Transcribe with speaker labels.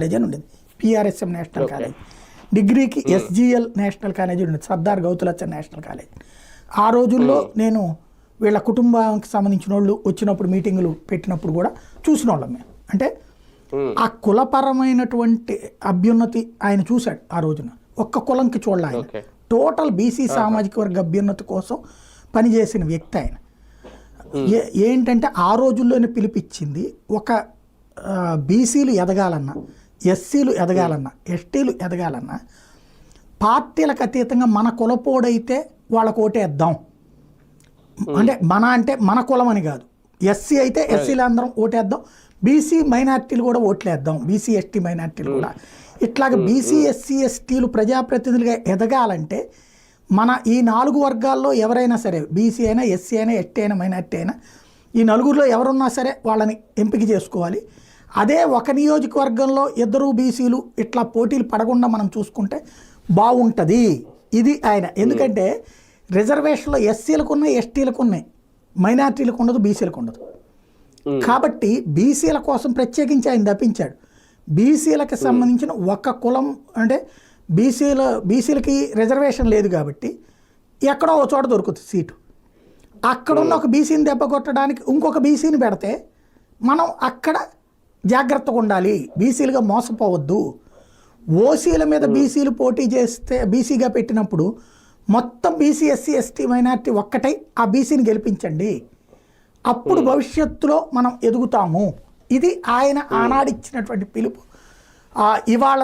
Speaker 1: College అని ఉండేది, పిఆర్ఎస్ఎం national college. డిగ్రీకి ఎస్జిఎల్ నేషనల్ కాలేజ్ ఉండేది, సర్దార్ గౌతులచ్చన్ నేషనల్ కాలేజ్. ఆ రోజుల్లో నేను వీళ్ళ కుటుంబానికి సంబంధించిన వాళ్ళు వచ్చినప్పుడు మీటింగులు పెట్టినప్పుడు కూడా చూసిన వాళ్ళం మేము. అంటే ఆ కులపరమైనటువంటి అభ్యున్నతి ఆయన చూశాడు ఆ రోజున. ఒక్క కులంకి చూడాలి ఆయన, టోటల్ బీసీ సామాజిక వర్గ అభ్యున్నతి కోసం పనిచేసిన వ్యక్తి ఆయన. ఏంటంటే ఆ రోజుల్లోనే పిలిపించింది, ఒక బీసీలు ఎదగాలన్నా, ఎస్సీలు ఎదగాలన్నా, ఎస్టీలు ఎదగాలన్నా పార్టీలకు అతీతంగా మన కులపోడైతే వాళ్ళకు ఓటేద్దాం. అంటే మన కులం అని కాదు, ఎస్సీ అయితే ఎస్సీలు అందరం ఓటేద్దాం, బీసీ మైనార్టీలు కూడా ఓట్లేద్దాం, బీసీ ఎస్టీ మైనార్టీలు కూడా. ఇట్లాగ బీసీ ఎస్సీ ఎస్టీలు ప్రజాప్రతినిధులుగా ఎదగాలంటే మన ఈ 4 వర్గాల్లో ఎవరైనా సరే, బీసీ అయినా, ఎస్సీ అయినా, ఎస్టీ అయినా, మైనార్టీ అయినా, ఈ నలుగురిలో ఎవరున్నా సరే వాళ్ళని ఎంపిక చేసుకోవాలి. అదే ఒక నియోజకవర్గంలో ఇద్దరు బీసీలు ఇట్లా పోటీలు పడకుండా మనం చూసుకుంటే బాగుంటుంది. ఇది ఆయన. ఎందుకంటే రిజర్వేషన్లో ఎస్సీలకు ఉన్నాయి, ఎస్టీలకు ఉన్నాయి, మైనార్టీలకు ఉండదు, బీసీలకు ఉండదు. కాబట్టి బీసీల కోసం ప్రత్యేకించి ఆయన తప్పించాడు. బీసీలకు సంబంధించిన ఒక కులం, అంటే బీసీలకి రిజర్వేషన్ లేదు కాబట్టి ఎక్కడో ఒక చోట దొరుకుతుంది సీటు. అక్కడున్న ఒక బీసీని దెబ్బ కొట్టడానికి ఇంకొక బీసీని పెడితే మనం అక్కడ జాగ్రత్తగా ఉండాలి, బీసీలుగా మోసపోవద్దు. ఓసీల మీద బీసీలు పోటీ చేస్తే బీసీగా పెట్టినప్పుడు మొత్తం బీసీ ఎస్సీ ఎస్టీ మైనార్టీ ఒక్కటై ఆ బీసీని గెలిపించండి, అప్పుడు భవిష్యత్తులో మనం ఎదుగుతాము. ఇది ఆయన ఆనాడిచ్చినటువంటి పిలుపు. ఇవాళ